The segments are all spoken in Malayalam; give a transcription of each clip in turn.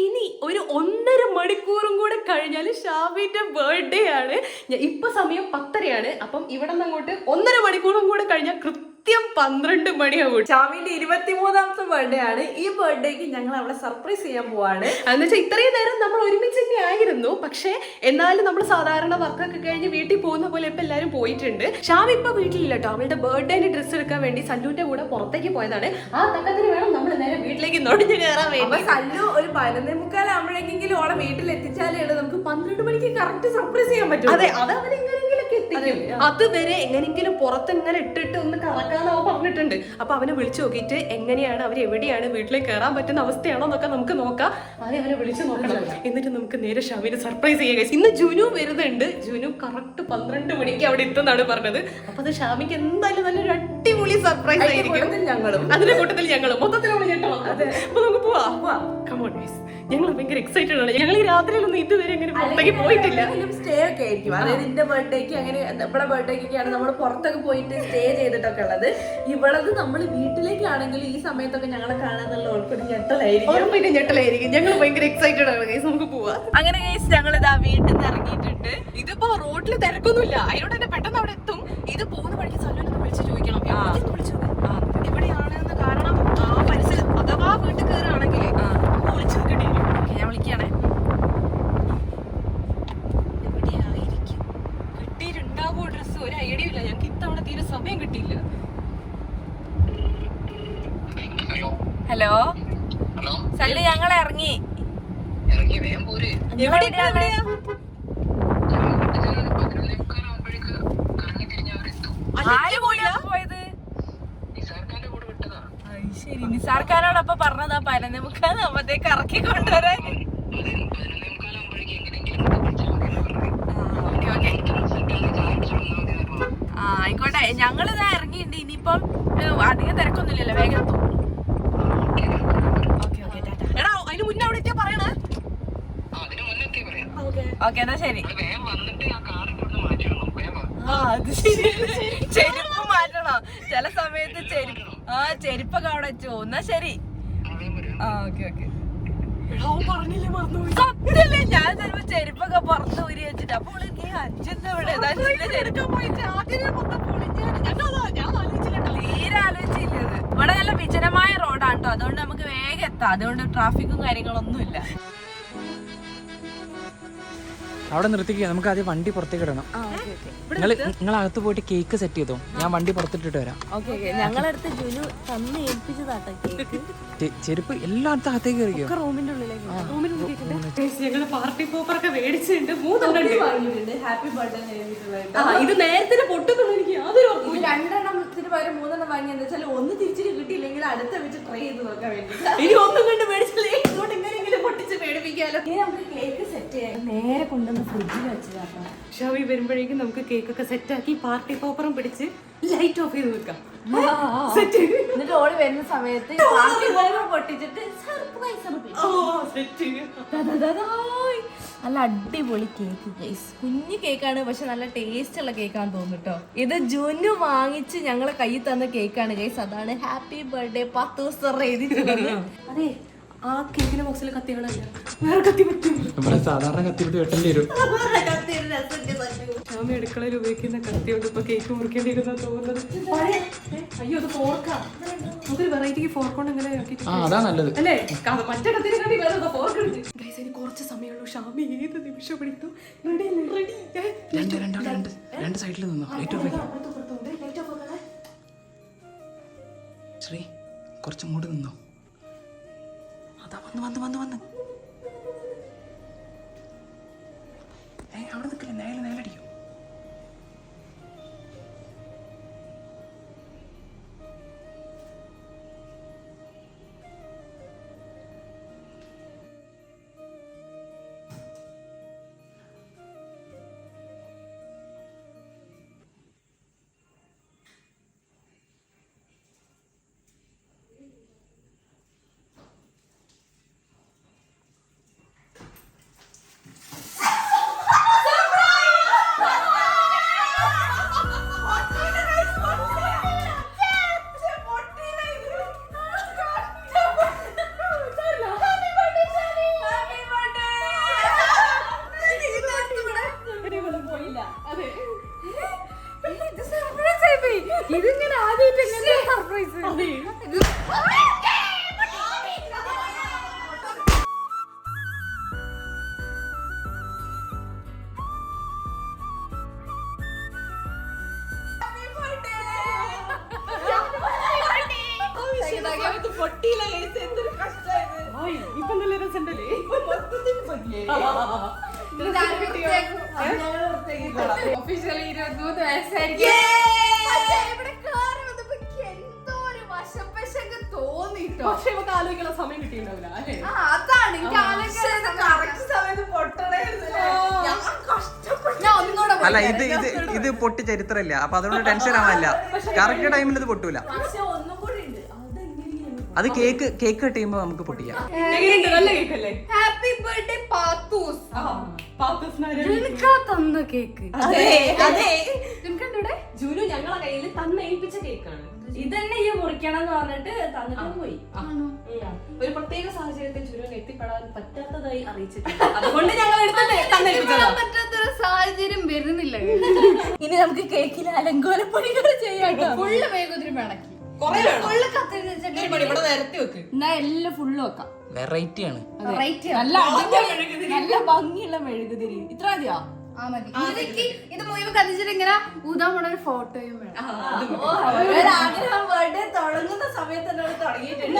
ഇനി ഒരു 1.5 മണിക്കൂറും കൂടെ കഴിഞ്ഞാൽ ഷാമിന്റെ ബർത്ത്ഡേ ആണ്. ഇപ്പൊ സമയം 10:30 അപ്പം ഇവിടെ നിന്ന് അങ്ങോട്ട് 1.5 മണിക്കൂറും കൂടെ കഴിഞ്ഞാൽ കൃത്യം 12 മണിയാവും. ഷാമിന്റെ 23ാമത്തെ ബർത്ത്ഡേ ആണ്. ഈ ബർത്ത്ഡേക്ക് ഞങ്ങൾ അവളെ സർപ്രൈസ് ചെയ്യാൻ പോവാണ്. എന്ന് വെച്ചാൽ ഇത്രയും നേരം നമ്മൾ ഒരുമിച്ച് തന്നെ ആയിരുന്നു. പക്ഷെ എന്നാലും നമ്മൾ സാധാരണ വർക്കൊക്കെ കഴിഞ്ഞ് വീട്ടിൽ പോകുന്ന പോലെ ഇപ്പൊ എല്ലാരും പോയിട്ടുണ്ട്. ഷാമി ഇപ്പൊ വീട്ടിലില്ല കേട്ടോ. അവളുടെ ബർത്ത്ഡേന് ഡ്രസ്സ് എടുക്കാൻ വേണ്ടി സല്ലുവിന്റെ കൂടെ പുറത്തേക്ക് പോയതാണ്. ആ തക്കത്തിന് വേണം നമ്മൾ നേരെ വീട്ടിലേക്ക് നുഴഞ്ഞു കയറാൻ വേണ്ടി. സല്ലു ഒരു 11:45 ആവുമ്പോഴേക്കെങ്കിലും ഓളെ വീട്ടിൽ എത്തിച്ചാലേ നമുക്ക് 12 മണിക്ക് കറക്റ്റ് സർപ്രൈസ് ചെയ്യാൻ പറ്റും. അതെ, അത് അവരെങ്ങനെയെങ്കിലൊക്കെ എത്തിക്കും. അതുവരെ എങ്ങനെയെങ്കിലും പുറത്ത് ഇങ്ങനെ ഇട്ടിട്ട് ഒന്ന് കറക്കാന്ന് അവൻ പറഞ്ഞിട്ടുണ്ട്. അപ്പൊ അവനെ വിളിച്ചു നോക്കിയിട്ട് എങ്ങനെയാണ് അവർ എവിടെയാണ് വീട്ടിലേക്ക് കയറാൻ പറ്റുന്ന അവസ്ഥയാണോ എന്നൊക്കെ നമുക്ക് നോക്കാം. ആദ്യം അവനെ വിളിച്ചു നോക്കണം, എന്നിട്ട് നമുക്ക് നേരെ ഷാമിനെ സർപ്രൈസ് ചെയ്യാം. ഇന്ന് ജുനു വരുന്നുണ്ട്. ജുനു കറക്റ്റ് 12 മണിക്ക് അവിടെ എത്തുന്നാണ് പറഞ്ഞത്. അപ്പൊ അത് ഷാമിക്ക് എന്തായാലും നല്ലൊരു അടിപൊളി സർപ്രൈസ് ആയിരിക്കും. അതിന്റെ കൂട്ടത്തിൽ ഞങ്ങളും മൊത്തത്തിൽ നമ്മൾ ഞെട്ടണം. അപ്പൊ നമുക്ക് പോവാം. കമോൺ ഗയ്സ്, ഞങ്ങൾ ഭയങ്കര എക്സൈറ്റഡ് ആണ്. ഞങ്ങൾ ഈ രാത്രിയിലൊന്നും ഇതുവരെ അങ്ങനെ പുറത്തേക്ക് പോയിട്ടില്ല. സ്റ്റേ ഒക്കെ ആയിരിക്കും. അതായത് എന്റെ ബർത്ത്ഡേക്ക് അങ്ങനെ ഇവിടെ ബർത്ത്ഡേക്കൊക്കെയാണ് നമ്മൾ പുറത്തൊക്കെ പോയിട്ട് സ്റ്റേ ചെയ്തിട്ടൊക്കെ ഉള്ളത്. ഇവളത് നമ്മൾ വീട്ടിലേക്കാണെങ്കിൽ ഈ സമയത്തൊക്കെ ഞങ്ങളെ കാണാന്നുള്ള ഓൾക്കൊരു ഞെട്ടലായിരിക്കും. ഞങ്ങൾ ഭയങ്കര എക്സൈറ്റഡ് ആണ് ഗയ്സ്. നമുക്ക് പോവാം. അങ്ങനെ ഗയ്സ് ഞങ്ങൾ ഇതാ വീട്ടിൽ നിന്ന് ഇറങ്ങിയിട്ടുണ്ട്. ഇതിപ്പോ റോഡിൽ തിരക്കൊന്നുമില്ല, അതിനോട് തന്നെ പെട്ടെന്ന് അവിടെ എത്തും. ഇത് പോകുന്ന വഴിക്ക് സല്ലുവിനെ വിളിച്ച് ചോദിക്കണം എവിടെയാണെന്ന്. കാരണം ആ പരിസരം അഥവാ വീട്ടിൽ കയറുകയാണെങ്കിൽ വിളിച്ചു നോക്കേണ്ടി വരും. ഞാൻ വിളിക്കുകയാണേ. എവിടെയായിരിക്കും കിട്ടിയിട്ടുണ്ടാവോ ഡ്രസ്സ്? ഒരു ഐഡിയ ഇല്ല. ഞങ്ങൾക്ക് ഇത്തവണ തീരെ സമയം കിട്ടിയില്ല. ഹലോ സല്ലു, ഞങ്ങൾ ഇറങ്ങി. പോയത് ശരി, നിസാർക്കാരോടൊപ്പം പറഞ്ഞതാ 11:45 ആവുമ്പത്തേക്ക് ഇറക്കി കൊണ്ടുവരാൻ. ആയിക്കോട്ടെ, ഞങ്ങളിതാ ഇറങ്ങിയിട്ടുണ്ട്. ഇനിയിപ്പം അധികം തിരക്കൊന്നുമില്ലല്ലോ, വേഗം എത്തും. എടാ, അതിന് മുന്നേ അവിടെ എത്തിയാ പറയണേ. ഓക്കെ എന്നാ ശരി. അത് ശരി, ചെരുപ്പ് മാറ്റണം ചില സമയത്ത്. ചെരുപ്പൊക്കെ അവിടെ വെച്ചോ. എന്നാ ശരി. ഓക്കെ. സത്യല്ലേ, ഞാൻ ചിലപ്പോ ചെരുപ്പൊക്കെ പുറത്ത് ഊരി വെച്ചിട്ട് അപ്പൊ അച്ഛൻ്റെ തീരെ ആലോചിച്ചില്ലത്. ഇവിടെ നല്ല വിജനമായ റോഡാണ് കേട്ടോ. അതുകൊണ്ട് നമുക്ക് വേഗം എത്താം. അതുകൊണ്ട് ട്രാഫിക്കും കാര്യങ്ങളൊന്നും ഇല്ല. അവിടെ നിർത്തിക്കുക. നമുക്ക് ആദ്യം വണ്ടി പുറത്തേക്ക് ഇടണം. നിങ്ങൾ അകത്ത് പോയിട്ട് കേക്ക് സെറ്റ് ചെയ്തോ, ഞാൻ വണ്ടി പുറത്തിട്ടിട്ട് വരാം. ഞങ്ങളടുത്ത് ജുനു തന്ന് ഏൽപ്പിച്ചതാട്ടോ കേക്ക്. ചെരുപ്പ് എല്ലായിടത്തും അകത്തേക്ക് കയറിയോ. റൂമിന്റെ ഉള്ളിലേക്ക് ഞങ്ങള് പാർട്ടി പോപ്പറൊക്കെ മേടിച്ചിട്ടുണ്ട്. 3 വാങ്ങിയിട്ടുണ്ട്. Happy birthday. ഇത് നേരത്തെ പൊട്ടുന്നുള്ളൂ, എനിക്ക് യാതൊരു 2 പകരം 3 വാങ്ങി. എന്താ വെച്ചാൽ ഒന്ന് തിരിച്ചിട്ട് കിട്ടിയില്ലെങ്കിൽ അടുത്ത വെച്ച് ട്രൈ ചെയ്ത് നോക്കാൻ വേണ്ടി. ഇനി ഒന്നും കണ്ട് മേടിച്ചില്ലേ, ഇങ്ങോട്ട് എങ്ങനെയെങ്കിലും പൊട്ടിച്ച് മേടിപ്പിക്കാലോ. ഇനി നമുക്ക് കേക്ക് സെറ്റ് ചെയ്യാം. നേരെ കൊണ്ടുവന്ന് ഫ്രിഡ്ജിൽ വെച്ചതാട്ടോ. ഷാവി വരുമ്പോഴേക്കും നമുക്ക് കേക്കൊക്കെ സെറ്റാക്കി പാർട്ടി പോപ്പറും പിടിച്ച് ലൈറ്റ് ഓഫ് ചെയ്ത് വെക്കാം. എന്നിട്ട് ഓടി വരുന്ന സമയത്ത് പാർട്ടി പോപ്പർ പൊട്ടിച്ചിട്ട് നല്ല അടിപൊളി കേക്ക് ഗൈസ്. കുഞ്ഞു കേക്കാണ്, പക്ഷെ നല്ല ടേസ്റ്റ് ഉള്ള കേക്കാന്ന് തോന്നുന്നു കേട്ടോ. ഇത് ജുനു വാങ്ങിച്ച് ഞങ്ങളെ കയ്യിൽ തന്ന കേക്കാണ് ഗൈസ്. അതാണ് ഹാപ്പി ബർത്ത്ഡേ 10 ദിവസം എഴുതിയിട്ടുള്ളത്. അതെ, ആ കേക്കിന്റെ ബോക്സിൽ കത്തികളല്ല, വേറെ കത്തി പറ്റും. ഇവിടെ സാധാരണ കത്തിയിട്ട് വെട്ടേണ്ടി വരും. ഷാമി അടുക്കളയിൽ ഉപയോഗിക്കുന്ന കത്തി കൊണ്ട് ഇപ്പൊ കേക്ക് മുറിക്കേണ്ടി വരുന്ന തോന്നുന്നത്. അയ്യോ, അത് ഫോർക്കാ. നമുക്കൊരു വെറൈറ്റിക്ക് ഫോർക്ക് കൊണ്ട് എങ്ങനെ അതാ നല്ലത് അല്ലേ? മറ്റേ കത്തിനെ കണ്ടി വേറെ ഫോർക്ക് ഉണ്ട്. ഗൈസ്, ഇനി കുറച്ച് സമയമുള്ളൂ. ഷാമി ഏത് നിമിഷം പിടിക്കും. രണ്ട് സൈഡിൽ നിന്നോ. ശ്രീ, കുറച്ച് മൂട് നിന്നോ. അതാ വന്ന് അവിടെ നിൽക്കില്ല, നേലടിക്കും. ഒഫീഷ്യലി 23 വയസ്സായിരിക്കും. തോന്നിട്ടോ പക്ഷെ നമുക്ക് ആലോചിക്കാനുള്ള സമയം കിട്ടിയിട്ടുണ്ടാവില്ല അല്ലേ? അതാണ് അല്ല ഇത് പൊട്ടി ചരിത്രമില്ല, അപ്പൊ അതുകൊണ്ട് ടെൻഷൻ ആവാനില്ല. കറക്റ്റ് ടൈമിൽ ഇത് പൊട്ടൂല. അത് കേക്ക് കട്ട് ചെയ്യുമ്പോ നമുക്ക് പൊട്ടിക്കാം. എങ്ങനെയുണ്ട്? നല്ല കേക്കല്ലേ? Happy birthday Pathu's. തന്ന കേക്ക് ജൂനു ഞങ്ങളെ കയ്യിൽ തന്നേൽപ്പിച്ച കേക്കാണ്. ഇതന്നെ ഈ മുറിക്കണം എന്ന് പറഞ്ഞിട്ട് തന്നിട്ട് പോയി. ഒരു പ്രത്യേക സാഹചര്യത്തിൽ ജുനുവിന് എത്തിപ്പെടാൻ പറ്റാത്തതായി അറിയിച്ചിട്ടുണ്ട്. അതുകൊണ്ട് ഞങ്ങൾ പറ്റാത്തൊരു സാഹചര്യം വരുന്നില്ല. ഇനി നമുക്ക് കേക്കിൽ അലങ്കോലപ്പണികൾ ചെയ്യാം. ഫുള്ള് വേഗത്തിൽ വേണക്കി എന്നാ എല്ലാം ഫുള്ള് വെക്കാം. വെറൈറ്റി ആണ്. നല്ല ഭംഗിയുള്ള മെഴുകുതിരി. ഇത്ര മതിയോ? ഇത് മുഴുവൻ കത്തിച്ചിട്ട് ഇങ്ങനെ ഊതാൻ പോണ ഒരു ഫോട്ടോയും വേണം. ആഗ്രഹം ബർത്ത്ഡേ തുടങ്ങുന്ന സമയത്ത് എന്നോട് തുടങ്ങിയിട്ടുണ്ട്.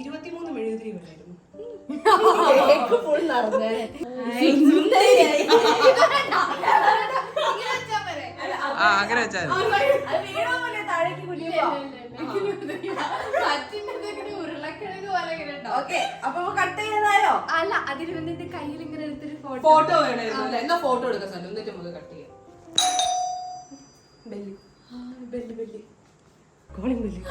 23 മെഴുകുതിരി വേണമായിരുന്നു. ഫുൾ നടന്നേ അങ്ങനെ വെച്ചാൽ അല്ല അതിന് വേണ്ടി കയ്യിൽ ഇങ്ങനെ എടുത്തൊരു ഫോട്ടോ വേണമായിരുന്നു. എന്നാ ഫോട്ടോ എടുക്കാൻ സാധനം എന്നിട്ട് നമുക്ക് കട്ട് ചെയ്യാം. Belly belly belly calling belly.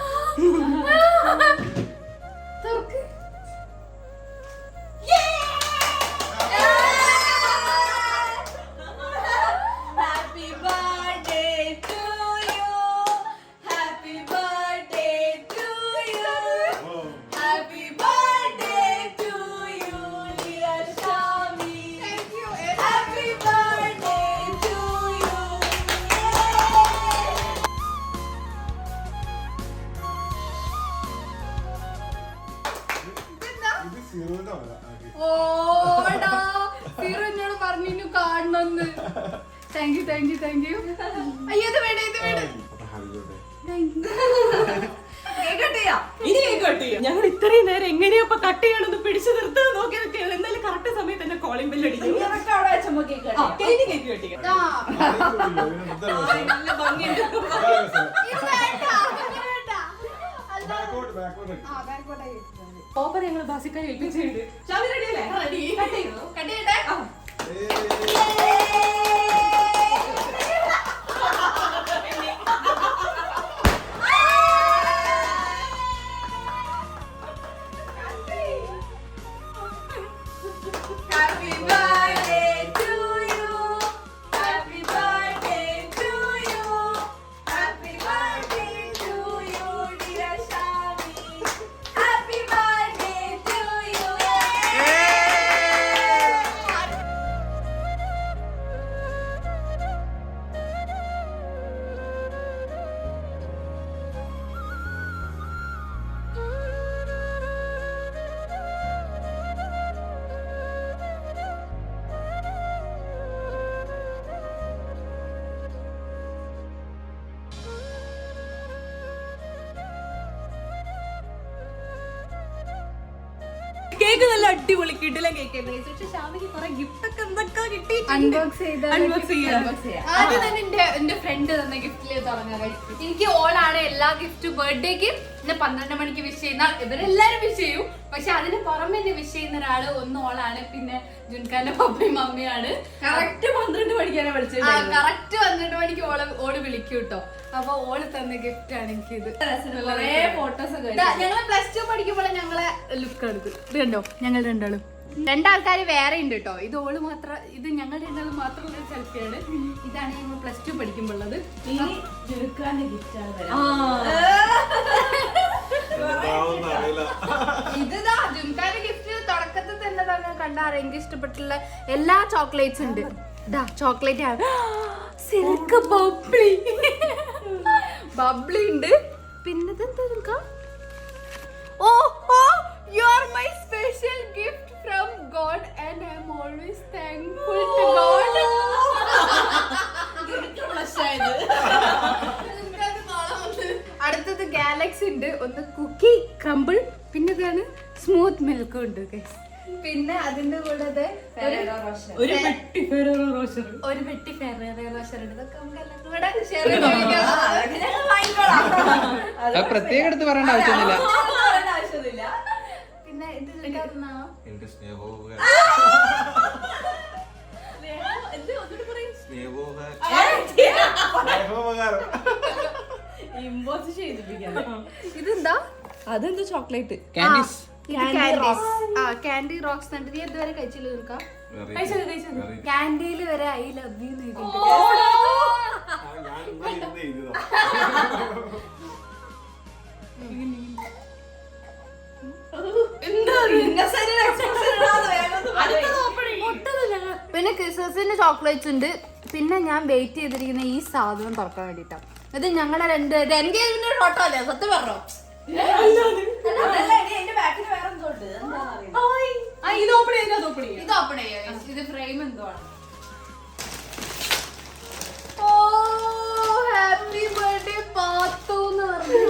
എന്നോട് പറഞ്ഞു കാണണമെന്ന്. Thank you. അയ്യോ ഇത് വേണ്ട ഇനി കട്ട് ചെയ്യാം. ഞങ്ങൾ ഇത്രയും നേരം എങ്ങനെയാ കട്ട് ചെയ്യണമെന്ന് പിടിച്ചു നിർത്തുക നോക്കി നിൽക്കുകയാണ്. എന്നാലും കറക്റ്റ് സമയത്ത് തന്നെ കോളിംഗ് ബെല്ല് അടിക്കും. കേക്ക് കട്ടിക്കാം. നല്ല ഭംഗിയുണ്ട്. ഓപ്പർ ഞങ്ങൾ ബാസിക്കാരെ ഏൽപ്പിച്ചിട്ടുണ്ട്. ഷാമി റെഡിയല്ലേ? കേക്ക് നല്ല അടിപൊളി കിടില കേക്ക്. പക്ഷെ ഷാമിക്ക് കുറെ ഗിഫ്റ്റ് ഒക്കെ എന്തൊക്കെ കിട്ടി. അൺബോക്സ് ചെയ്യാം. ആദ്യം തന്നെ എന്റെ ഫ്രണ്ട് തന്ന ഗിഫ്റ്റില് തുടങ്ങാൻ. എനിക്ക് ഓളാണ് എല്ലാ ഗിഫ്റ്റ് ബർത്ത്ഡേക്ക് എന്നെ 12 മണിക്ക് വിഷ് ചെയ്യുന്ന. ഇവരെല്ലാരും വിഷ് ചെയ്യും. പക്ഷെ അതിന് പുറമെ എന്നെ വിഷ് ചെയ്യുന്ന ഒരാള് ഒന്ന് ഓളാണ്. പിന്നെ ജുൻഖാന്റെ പപ്പയും മമ്മിയാണ്. കറക്റ്റ് 12 മണിക്കാണ് വിളിച്ചത്. കറക്റ്റ് 12 മണിക്ക് ഓള് വിളിക്കും കേട്ടോ. അപ്പൊ ഓള് തന്ന ഗിഫ്റ്റ് ആണ് എനിക്കിത്. ഫോട്ടോസ് ഞങ്ങള് +2 പഠിക്കുമ്പോൾ ഞങ്ങളെ ലുക്ക് എടുക്കും. ഇത് കണ്ടോ ഞങ്ങൾ രണ്ടാളും. രണ്ടാൾക്കാര് വേറെ ഉണ്ട് കേട്ടോ. ഇത് ഓള് മാത്രം, ഇത് ഞങ്ങൾ രണ്ടാളും മാത്രമുള്ള ഒരു സെൽഫിയാണ്. ഇതാണ് ഞങ്ങൾ +2 പഠിക്കുമ്പോൾ ഉള്ളത്. ഇതാ ജുൻഖാന്റെ ഗിഫ്റ്റ് തുടക്കത്തിൽ തന്നെ കണ്ട എനിക്ക് ഇഷ്ടപ്പെട്ടുള്ള എല്ലാ ചോക്ലേറ്റ്സ് ഉണ്ട്. ഇതാ ചോക്ലേറ്റ് ആണ്. സിൽക്ക് ബബ്ലി ഉണ്ട്. പിന്നെ എന്താ ഓ you are my special gift from God and I am always thankful to God. അടുത്തത് ഗാലക്സി ഉണ്ട്, ഒന്ന് കുക്കി ക്രംബിൾ, പിന്നെ ഇതാണ് സ്മൂത്ത് മിൽക്കും ഉണ്ട് guys. പിന്നെ അതിന്റെ കൂടെ ഒരു പെട്ടി ഫെറേറോ റോഷർ ഉണ്ട്. ഇതൊക്കെ നമുക്ക് എല്ലാവർക്കും കൂടെ ഷെയർ അത് പ്രത്യേകം എടുത്ത് പറയേണ്ട ആവശ്യമൊന്നുമില്ല. പിന്നെ ഇത് ഉണ്ടായിരുന്നോ? എനിക്ക് സ്നേഹോപകാരം ഇതെന്താ? അതെന്ത് ചോക്ലേറ്റ് കാൻഡീസ്. കാൻഡി റോക്സ് നീ ഇതുവരെ കഴിച്ചില്ല നിൽക്കാം. കാൻഡിയിൽ വരെ ഐ ലവ് യു പിന്നെ ക്രിസ്മസിന്റെ ചോക്ലേറ്റ്സ് ഉണ്ട്. പിന്നെ ഞാൻ വെയിറ്റ് ചെയ്തിരിക്കുന്ന ഈ സാധനം തുറക്കാൻ വേണ്ടിട്ടാണ്. ഇത് ഞങ്ങളുടെ രണ്ട് എൻഗേജ്മെന്റ് ഫോട്ടോ അല്ലേ? സത്യം പറഞ്ഞോ? ഇത് ഓപ്പൺ ചെയ്യാം. ഇത് ഓപ്പൺ ചെയ്യാം. ഇത് ഫ്രെയിം എന്തോ ആണ്. ഓ ഹാപ്പി ബർത്ത്ഡേ പാത്തു എന്ന് പറഞ്ഞു.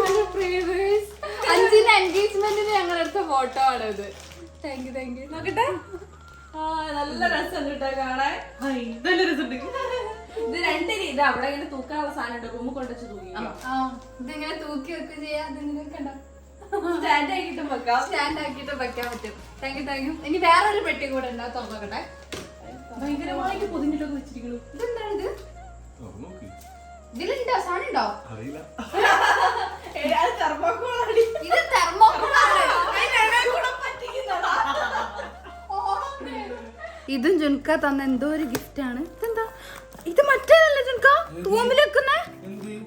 5ന്റെ എൻഗേജ്മെന്റിന് ഞങ്ങൾ എടുത്ത ഫോട്ടോ ആണ് ഇത്. താങ്ക് യു നോക്കട്ടെ. നല്ല രസം കിട്ടാ കാണാൻ. നല്ല രസമുണ്ട്. ഇത് രണ്ടിന് ഇത് അവിടെ ഇങ്ങനെ തൂക്കാനുള്ള സാധനം ഉണ്ട്. റൂമിൽ കൊണ്ടുവച്ച് തൂക്കി ഇതിങ്ങനെ തൂക്കി വെക്കുക ചെയ്യാം. അതിങ്ങനെ കണ്ടോ സ്റ്റാൻഡ് ആക്കിയിട്ടും വെക്കാം. സ്റ്റാൻഡ് ആക്കിയിട്ട് വെക്കാൻ പറ്റും. Thank you. ഇനി വേറൊരു പെട്ടി കൂടെ ഉണ്ടാവും, തുറന്നോക്കട്ടെ. ഭയങ്കരമായിട്ട് പൊതിഞ്ഞിട്ടൊക്കെ വെച്ചിരിക്കുന്നു. ഇതെന്താണിത്? ഇതിലുണ്ടോ സാധനം ഉണ്ടോ? അറിയില്ല. ഇത് തെർമോക്കോളാണ്. ഇതും ജുൻക തന്ന എന്തോ ഒരു ഗിഫ്റ്റ് ആണ്. ഇതെന്താ? ഇത് മറ്റേതല്ലേ ജുൻക റൂമിൽ വെക്കുന്നേ?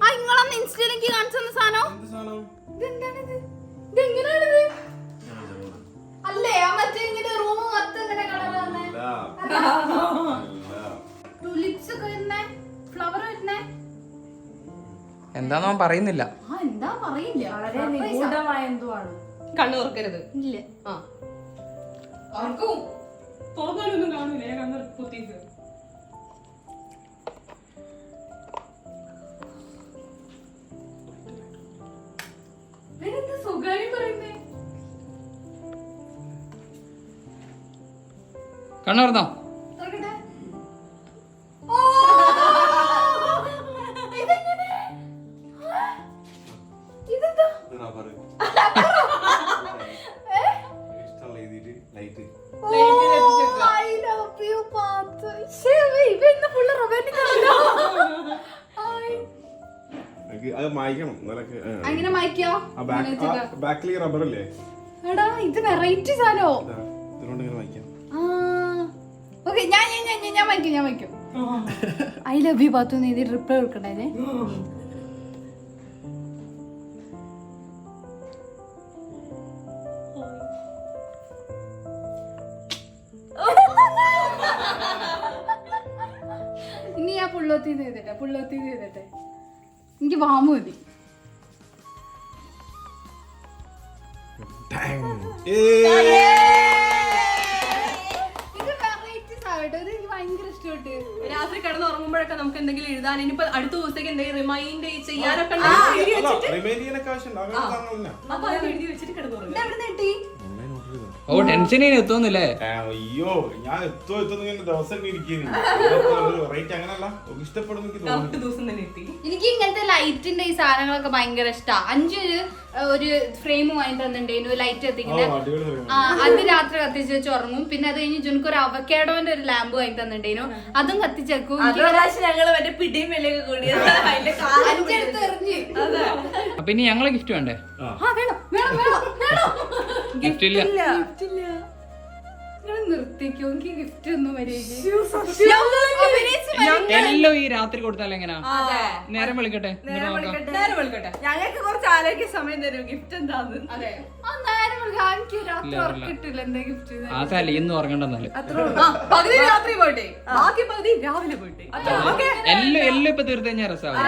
ആ ഇങ്ങളന്ന് ഇൻസ്റ്റയിലേക്ക് കാണിച്ചു തന്ന സാധനം. ഇതെന്താണിത്? ഇതെങ്ങനെയാണിത്? അല്ലേ ആ മറ്റേ ഇങ്ങനെ റൂം മൊത്തം ഇങ്ങനെ കളറാണ്. ടുലിപ്സ് ഒക്കെ വരുന്നേ, ഫ്ലവർ വരുന്നേ. എന്താന്ന് അവൻ പറയുന്നില്ല. എന്താ പറയില്ല. വളരെ നിഗൂഢമായ എന്തോ ആണ്. കണ്ണു തുറക്കരുത്. ഇല്ല. ആ ആർക്കും തുറന്നാലൊന്നും കാണൂല. ഞാൻ കണ്ണ് പൊത്തിയത്. സ്വകാര്യം പറയുന്നേ. കണ്ണുറന്നോ? തുറക്കട്ടെ. ഓ ഇതെങ്ങനെ? ഇതെന്താ? ഇഷ്ടമുള്ള രീതിയിൽ light I love you, Patu. ഇവന്ന് ഫുള്ള് റൊമാൻറ്റിക് ആണല്ലോ. അത് മായ്ക്കണം എന്നാലൊക്കെ. അങ്ങനെ മായ്ക്കോ? ബാക്കിൽ റബ്ബർ അല്ലേ? എടാ ഇത് വെറൈറ്റി സാധനോ? ഇതിനോട് ഇങ്ങനെ മായ്ക്കാം. ഓക്കെ ഞാൻ വയ്ക്കും. ഐ ലവ് യു പാത്തു. നീ ഇത് റിപ്ലൈ കൊടുക്കണ്ടേ? ഇനി ഞാൻ പുള്ളോത്തി ചെയ്തിട്ടെ. എനിക്ക് വാമു മതി. ഇത് വെറൈറ്റി സാധനം. ഇത് എനിക്ക് ഭയങ്കര ഇഷ്ടപ്പെട്ടു. രാത്രി കിടന്ന് ഉറങ്ങുമ്പോഴൊക്കെ നമുക്ക് എന്തെങ്കിലും എഴുതാൻ ഇനിയിപ്പോ അടുത്ത ദിവസത്തേക്ക് എന്തെങ്കിലും റിമൈൻഡ് ചെയ്യാനൊക്കെ റിമൈൻഡ് ചെയ്യാനൊക്കെ ആവശ്യമുണ്ട്. അങ്ങനെ സാധനങ്ങളില്ല. അപ്പൊ അത് എഴുതി വെച്ചിട്ട് കിടന്നുറങ്ങും. ഇത് എവിടെ കിട്ടി? ഓ ടെൻഷൻ എത്തുന്നില്ലേ? അയ്യോ ഞാൻ എത്തുന്ന ദിവസം ഇരിക്കുന്നു. റേറ്റ് അങ്ങനല്ല ഇഷ്ടപ്പെടുന്ന എനിക്ക് കറക്റ്റ് തോന്നുന്നു. ദിവസം തന്നെ എത്തി. എനിക്ക് ഇങ്ങനത്തെ ലൈറ്റിന്റെ ഈ സാധനങ്ങളൊക്കെ ഭയങ്കര ഇഷ്ടമാണ്. 5 ഒരു ഫ്രെയിം വാങ്ങി തന്നിട്ടുണ്ടായിരുന്നു, ലൈറ്റ് കത്തിക്കുന്നത്. അത് രാത്രി കത്തിച്ച് വെച്ച് ഉറങ്ങും. പിന്നെ അത് കഴിഞ്ഞ് ജുനക്ക് ഒരു അവക്കാഡോന്റെ ഒരു ലാമ്പ് വാങ്ങി തന്നിട്ടുണ്ടായിരുന്നു, അതും കത്തിച്ചേക്കും. ഞങ്ങള് മറ്റേ പിടിയും വിലയൊക്കെ കൂടിയത് 5 എടുത്ത് എറിഞ്ഞ്. അപ്പൊ ഇനി ഞങ്ങളെ ഗിഫ്റ്റ് വേണ്ടേ? ഗിഫ്റ്റ് ഇല്ല. നിർത്തിക്കോ, എനിക്ക് ഗിഫ്റ്റ് ഒന്നും എല്ലാം ഈ രാത്രി കൊടുത്താൽ എങ്ങനാ? നേരം വിളിക്കട്ടെ. നേരം വിളിക്കട്ടെ. ഞങ്ങൾക്ക് കുറച്ച് ആലോചിക്കാൻ സമയം തരും. ഗിഫ്റ്റ് എന്താന്ന്? അതെ എനിക്ക് രാത്രി ഉറക്കിട്ടില്ല. എന്താ ഗിഫ്റ്റ്? ആ സാല ഇന്ന് ഉറങ്ങണ്ടെന്നാല്. പകുതി രാത്രി പോയിട്ടെ, ബാക്കി പകുതി രാവിലെ പോയിട്ടെ. എല്ലാം ഇപ്പൊ തീർത്ത് കഴിഞ്ഞാൽ രസമാവും.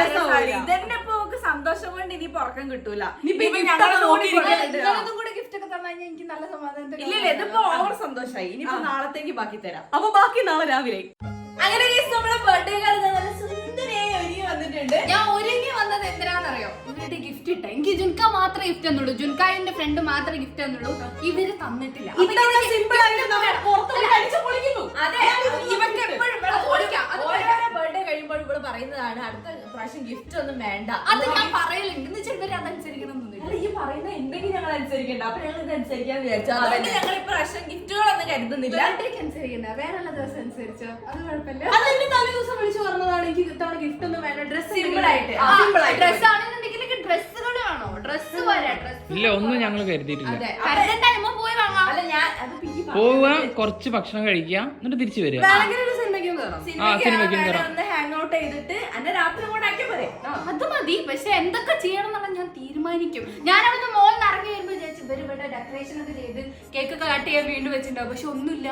ഇതന്നെ ഇപ്പൊ സന്തോഷം കൊണ്ട് ഇനി ഉറക്കം കിട്ടൂല. ഇതും കൂടെ ഗിഫ്റ്റ് ഒക്കെ തന്നാൽ എനിക്ക് നല്ല സമാധാനം. ഇല്ല ഇതിപ്പോ ഓവർ സന്തോഷായി. ഇനിയിപ്പോ നാളത്തേക്ക് ബാക്കി തരാം. അപ്പൊ ബാക്കി നാളെ രാവിലെ. അങ്ങനെ നമ്മുടെ ബർത്ത്ഡേ കാർഡ് നല്ല സുന്ദരിയായി ഒരുങ്ങി വന്നിട്ടുണ്ട്. ഞാൻ ഒരുങ്ങി വന്നത് എന്തിനാണെന്നറിയോ? ഇവരുടെ ഗിഫ്റ്റ് ഗിഫ്റ്റ് ഇട്ട എനിക്ക് ജുൻക മാത്രമേ ഗിഫ്റ്റ് തന്നുള്ളൂ. ജുൻകായന്റെ ഫ്രണ്ട് മാത്രമേ ഗിഫ്റ്റ് തന്നുള്ളൂ. ഇവര് തന്നിട്ടില്ല. ബർത്ത്ഡേ കഴിയുമ്പോൾ ഇവിടെ പറയുന്നതാണ് അടുത്ത പ്രാവശ്യം ഗിഫ്റ്റ് ഒന്നും വേണ്ട. അത് ഞാൻ പറയലുണ്ട്. എന്ന് വെച്ചാൽ ഇവര് അതനുസരിക്കണം എന്നൊന്നുമില്ല. ഈ പറയുന്ന എന്തെങ്കിലും ഞങ്ങൾ അനുസരിക്കണ്ട. അപ്പൊ ഞങ്ങൾ ഇത് അനുസരിക്കാന്ന് വിചാരിച്ചു. അതുകൊണ്ട് ഞങ്ങൾ ഇപ്രാവശ്യം ഗിഫ്റ്റുകളൊന്നും കരുതുന്നില്ല. ബർത്ത്ഡേക്ക് അനുസരിക്കണ്ട, വേറെയുള്ള ദിവസം അനുസരിച്ചോ, അത് കുഴപ്പമില്ല. അതെന്റെ തലേ ദിവസം വിളിച്ചു പറഞ്ഞതാണ് എനിക്ക് ഇത്തവണ ഗിഫ്റ്റ് ഒന്നും വേണ്ട, ഡ്രസ് സിമ്പിൾ ആയിട്ട് ഡ്രസ് ആണെന്നുണ്ടെങ്കിൽ ഡ്രസ്സുകൾ വേണോ? ഡ്രസ് വരാ, ഡ്രസ് ഇല്ല, ഒന്നും ഞങ്ങൾ കരുതിയിട്ടില്ല. കരുതണ്ടാകുമ്പോ പോയി വാങ്ങാം. അല്ല ഞാൻ അത് പോവുക, കുറച്ച് ഭക്ഷണം കഴിക്കുക, എന്നിട്ട് തിരിച്ചു വരിക. സിനിമയ്ക്കും കയറാം. ഒന്ന് ഹാങ് ഔട്ട് ചെയ്തിട്ട് എന്നെ രാത്രി കൊണ്ടാക്കിയാ പോരെ. അത് മതി. പക്ഷെ എന്തൊക്കെ ചെയ്യണം എന്നുള്ള ഞാൻ തീരുമാനിക്കും. ഞാൻ അവിടുന്ന് മോളിൽ ഇറങ്ങി വരുമ്പോ വിചാരിച്ചു ഇവര് ഇവിടെ ഡെക്കറേഷൻ ഒക്കെ ചെയ്ത് കേക്ക് ഒക്കെ കട്ട് ചെയ്യാൻ വീണ്ടും വെച്ചിട്ടുണ്ടാവും. പക്ഷെ ഒന്നുമില്ല.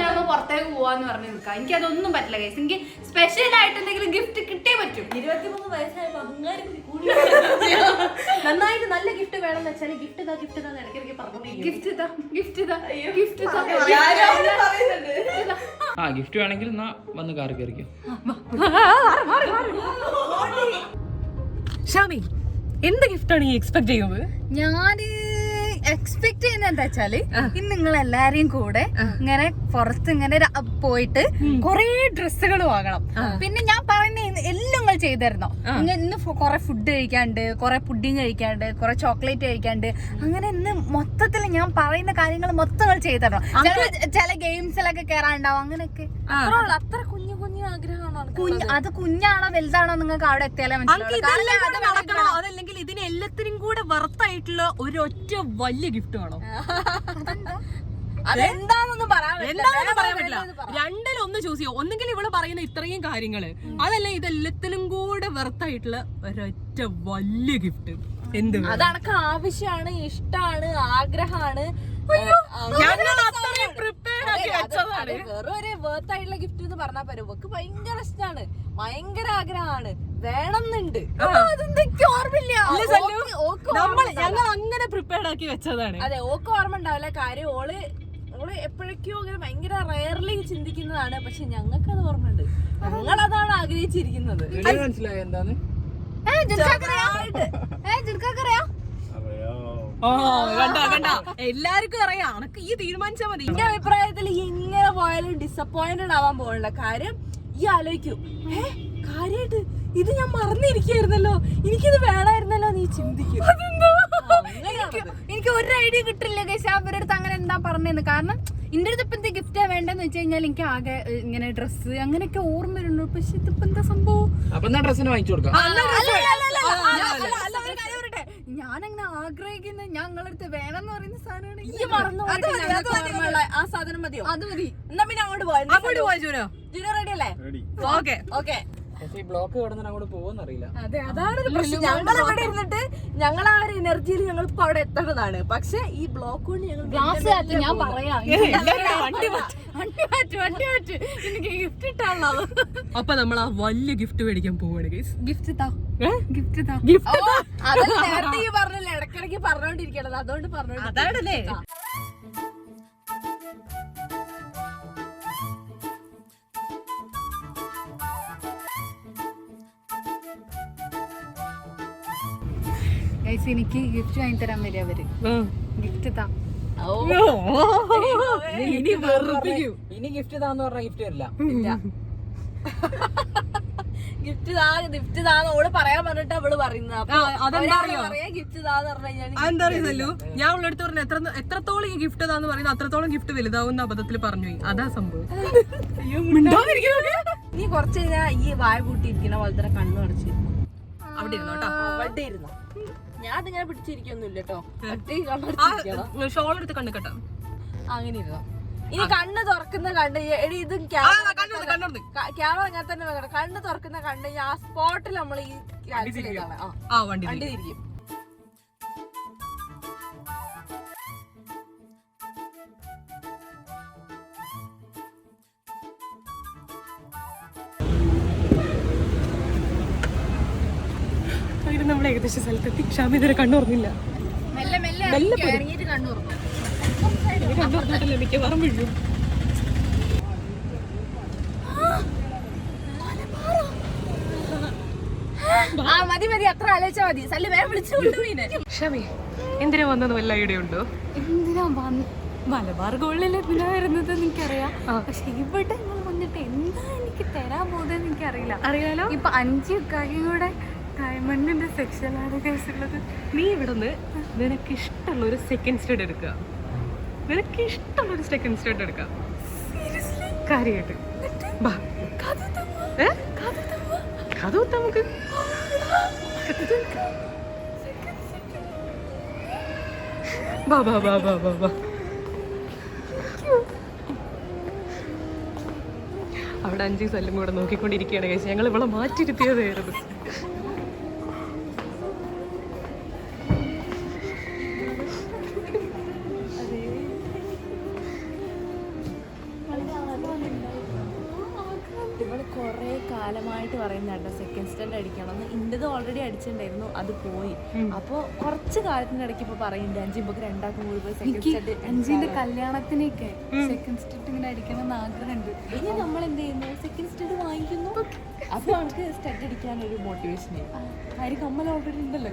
ഞാൻ പുറത്തേക്ക് പോവാന്ന് പറഞ്ഞു നിൽക്കാം. എനിക്ക് അതൊന്നും പറ്റില്ല ഗൈസ്. എനിക്ക് സ്പെഷ്യൽ ആയിട്ട് എന്തെങ്കിലും ഗിഫ്റ്റ് കിട്ടിയേ പറ്റും. 23 വയസ്സായപ്പോ അങ്ങാരും കൂടി നന്നായിട്ട് നല്ല ഗിഫ്റ്റ് വേണമെന്ന് വെച്ചാൽ ഗിഫ്റ്റ് ഇതാ ഇടയ്ക്കിടയ്ക്ക് പറഞ്ഞോണ്ടിരിക്കും. ഗിഫ്റ്റ് ഇതാ, ഗിഫ്റ്റ് ഇതാ, ഗിഫ്റ്റ് ഇതാ. ആ ഗിഫ്റ്റ് വേണമെങ്കിൽ എന്നാ വന്ന് കാർ കയറിക്കോ. ഷാമി, എന്ത് ഗിഫ്റ്റാണ് ഈ എക്സ്പെക്ട് ചെയ്യുന്നത്? ഞാന് എക്സ്പെക്ട് ചെയ്യുന്നത് എന്താ വെച്ചാല് ഇന്ന് നിങ്ങൾ എല്ലാരെയും കൂടെ ഇങ്ങനെ പുറത്ത് ഇങ്ങനെ പോയിട്ട് കൊറേ ഡ്രസ്സുകൾ വാങ്ങണം. പിന്നെ ഞാൻ പറയുന്ന എല്ലാം നിങ്ങൾ ചെയ്തിരുന്നോ? ഇന്ന് കൊറേ ഫുഡ് കഴിക്കാണ്ട്, കൊറേ പുഡിങ് കഴിക്കാണ്ട്, കൊറേ ചോക്ലേറ്റ് കഴിക്കാണ്ട്, അങ്ങനെ ഇന്ന് മൊത്തത്തിൽ ഞാൻ പറയുന്ന കാര്യങ്ങൾ മൊത്തം നിങ്ങൾ ചെയ്തിരണോ? ചില ഗെയിംസിലൊക്കെ കേറാണ്ടാവും. അങ്ങനെയൊക്കെ അത്ര കുഞ്ഞു കുഞ്ഞു ആഗ്രഹമാണോ? അത് കുഞ്ഞാണോ വലുതാണോ നിങ്ങൾക്ക് അവിടെ എത്തിയാലേ മനസ്സിലാവും. അതല്ലെങ്കിൽ ഇതിന് എല്ലാത്തിനും കൂടെ വർത്തായിട്ടുള്ള ഒരൊറ്റ വലിയ ഗിഫ്റ്റ് വേണം. അതെന്താന്നൊന്നും എന്താണെന്ന് പറയാൻ പറ്റില്ല. രണ്ടിലൊന്ന് ചൂസ് ചെയ്യും. ഒന്നെങ്കിൽ ഇവള് പറയുന്ന ഇത്രയും കാര്യങ്ങള്, അതല്ല ഇതെല്ലാത്തിനും കൂടെ വർത്തായിട്ടുള്ള ഒരൊറ്റ വലിയ ഗിഫ്റ്റ്. എന്ത് അതണക്ക് ആവശ്യമാണ്, ഇഷ്ടാണ്, ആഗ്രഹമാണ്. വെറും ഒരു വേർത്ത് ആയിട്ടുള്ള ഗിഫ്റ്റ് എന്ന് പറഞ്ഞാൽ പോലും ഇവക്ക് ഭയങ്കര ഇഷ്ടമാണ്, ഭയങ്കര ആഗ്രഹമാണ്, വേണമെന്നുണ്ട്. അതെന്തൊക്കെ ഓർമ്മയില്ല. ഞങ്ങൾ അങ്ങനെ പ്രിപ്പയർഡ് ആക്കി വെച്ചതാണ്. അതെ, ഓക്ക് ഓർമ്മ ഉണ്ടാവില്ല. കാര്യം ഓള് എപ്പോഴൊക്കെയോ അങ്ങനെ ഭയങ്കര റയർലി ചിന്തിക്കുന്നതാണ്. പക്ഷെ ഞങ്ങൾക്ക് അത് ഓർമ്മയുണ്ട്. ഞങ്ങൾ അതാണ് ആഗ്രഹിച്ചിരിക്കുന്നത്. മനസ്സിലായോ എന്താന്ന്? എല്ലാവർക്കും അറിയാം. അനക്ക് ഈ തീരുമാനിച്ചാ മതി. എന്റെ അഭിപ്രായത്തിൽ ഇങ്ങനെ പോയാലും ഡിസപ്പോയിന്റഡ് ആവാൻ പോകണില്ല. കാര്യം ഈ ആലോചിക്കും, കാര്യായിട്ട് ഇത് ഞാൻ മറന്നിരിക്കായിരുന്നല്ലോ, എനിക്കിത് വേണമായിരുന്നല്ലോ, നീ ചിന്തിക്കും. എനിക്ക് ഒരു ഐഡിയ കിട്ടില്ല ഗൈസ് അവരുടെ അടുത്ത് അങ്ങനെ എന്താ പറഞ്ഞതെന്ന്. കാരണം എന്റെ അടുത്ത് ഇപ്പൊ എന്താ ഗിഫ്റ്റാ വേണ്ടെന്ന് വെച്ച് കഴിഞ്ഞാൽ എനിക്ക് ആകെ ഇങ്ങനെ ഡ്രസ്സ് അങ്ങനെയൊക്കെ ഓർമ്മ വരുന്നു. പക്ഷെ ഇതിപ്പോ എന്താ സംഭവം? ഡ്രസ്സിന് വാങ്ങിച്ചു കൊടുക്കാം. ഞാനങ്ങനെ ആഗ്രഹിക്കുന്ന ഞങ്ങളടുത്ത് വേണമെന്ന് പറയുന്ന സാധനമാണ്. ഈ മറന്നു ആ സാധനം മതിയോ? അത് മതി. എന്നാ പിന്നെ അങ്ങോട്ട് പോവാ. ജൂനോ റെഡി അല്ലേ? Okay okay. പക്ഷേ ഈ ബ്ലോക്ക് കിടന്നിട്ട് അങ്ങോട്ട് പോകുന്നറിയില്ല. അതെ, അതാണ് പ്രശ്നം. ഞങ്ങൾ ഇവിടെ ഇരുന്നിട്ട് ഞങ്ങൾ ആ ഒരു എനർജിയിൽ ഞങ്ങൾ ഇപ്പൊ അവിടെ എത്തേണ്ടതാണ്. പക്ഷെ ഈ ബ്ലോക്ക് കൊണ്ട് ഞങ്ങൾ ഗ്ലാസ് ഞാൻ പറയാം എനിക്ക് ഗിഫ്റ്റ് ഇട്ടാണോ? അപ്പൊ നമ്മൾ ആ വലിയ ഗിഫ്റ്റ് മേടിക്കാൻ പോവാണ് ഗൈസ്. ഗിഫ്റ്റ് താ, ഗിഫ്റ്റ് താ. അതല്ല നേരത്തെ ഈ പറഞ്ഞില്ല, ഇടക്കിടക്ക് പറഞ്ഞോണ്ടിരിക്കണത്. അതുകൊണ്ട് പറഞ്ഞു. അതാണല്ലേ. എനിക്ക് ഗിഫ്റ്റ് വാങ്ങി തരാൻ വരിക അവര്. ഗിഫ്റ്റ് താ. ഇനി ഗിഫ്റ്റ് താന്ന് പറഞ്ഞ ഗിഫ്റ്റ് വരില്ല. ഗിഫ്റ്റ് താന്ന് ഓള് പറയാൻ പറഞ്ഞിട്ട് അവള് പറയുന്നത്. ഗിഫ്റ്റ് താന്ന് പറഞ്ഞു കഴിഞ്ഞാൽ എന്താ അറിയുന്നല്ലോ, ഞാൻ അവളുടെ അടുത്ത് പറഞ്ഞു എത്രത്തോളം ഈ ഗിഫ്റ്റ് താന്ന് പറയുന്നത് അത്രത്തോളം ഗിഫ്റ്റ് വലുതാവുന്ന അബദ്ധത്തിൽ പറഞ്ഞു പോയി. അതാ സംഭവം. നീ കുറച്ച് കഴിഞ്ഞാൽ ഈ വായ കൂട്ടിയിരിക്കുന്ന പോലെ തന്നെ കണ്ണു അടച്ചിരുന്നു. അവിടെ ഇരുന്നോട്ടോ. അവിടെ ഇരുന്നോ. ഞാൻ അതിങ്ങനെ പിടിച്ചിരിക്കൊന്നുമില്ല കേട്ടോ. ഷോൾ എടുത്ത് കണ്ണു കേട്ടോ. അങ്ങനെ ഇരുന്നോ. ഇനി കണ്ണ് തുറക്കുന്ന കണ്ട് ഇത് ക്യാമറ അങ്ങനെ തന്നെ വെക്കണം. കണ്ണ് തുറക്കുന്ന കണ്ട് ആ സ്പോട്ടിൽ നമ്മൾ ഈ വണ്ടി തിരിക്കും. നമ്മൾ ഏകദേശം സ്ഥലത്തെത്തി. ഷാമി ഇതുവരെ കണ്ണുറന്നില്ല. മെല്ലെ മെല്ലെ ഇറങ്ങിയിട്ട് കണ്ണു തുറക്കും. കണ്ണുറന്നിട്ടില്ല, മിക്കവാറും വീഴും. ആ മതി മതി, അത്ര ആലോചിച്ചാ മതി. സല്ലി വേറെ വിളിച്ചു കൊണ്ടുപോയിനെ. ഷമി എന്തിനാ വന്നത് വല്ല ഐഡിയ ഉണ്ടോ? എന്തിനാ മലബാർ ഗോൾഡിൽ എന്തിനാ വരുന്നത് എനിക്കറിയാം. പക്ഷെ ഇവിടെ നിങ്ങൾ വന്നിട്ട് എന്താ എനിക്ക് തരാൻ പോകുന്നത് എനിക്കറിയില്ല. അറിയാലോ, ഇപ്പൊ 5 കാര്യം കൂടെ ഡയമണ്ടിന്റെ സെക്ഷനാണ് കേസുള്ളത്. നീ ഇവിടുന്ന് നിനക്ക് ഇഷ്ടമുള്ള ഒരു സെക്കൻഡ് സ്റ്റഡ് എടുക്കുക. നിനക്ക് ഇഷ്ടമുള്ള ഒരു സെക്കൻഡ് സ്റ്റഡ് എടുക്കാം കാര്യമായിട്ട്. കഥ നമുക്ക് ബാ ബാ ബാ ബാ ബാ ബാ. അവിടെ 5 സ്ഥലം കൂടെ നോക്കിക്കൊണ്ടിരിക്കുകയാണ് കഴിച്ച് ഞങ്ങൾ ഇവിടെ മാറ്റിയിരുത്തിയതായിരുന്നു. ഇവള് കുറെ കാലമായിട്ട് പറയുന്ന കേട്ടോ സെക്കൻഡ് സ്റ്റാൻഡ് അടിക്കണം. ഇന്റത് ഓൾറെഡി അടിച്ചിട്ടുണ്ടായിരുന്നു, അത് പോയി. അപ്പൊ കുറച്ച് കാലത്തിന്റെ ഇടയ്ക്ക് ഇപ്പൊ പറയുന്നുണ്ട് 5 ഇപ്പൊ 2 കൂടി പോയി സെക്കൻഡ് സ്റ്റാൻഡ്. 5ന്റെ കല്യാണത്തിനൊക്കെ സെക്കൻഡ് സ്റ്റെപ്പ് ഇങ്ങനെ അടിക്കണം എന്ന് ആഗ്രഹമുണ്ട്. ഇനി നമ്മൾ എന്ത് ചെയ്യുന്നു, സെക്കൻഡ് സ്റ്റഡ് വാങ്ങിക്കുന്നു. അപ്പൊ നമുക്ക് സ്റ്റഡ് അടിക്കാൻ ഒരു മോട്ടിവേഷൻ ആയിരിക്കും. കമ്മൽ ഓൾറെഡി ഉണ്ടല്ലോ.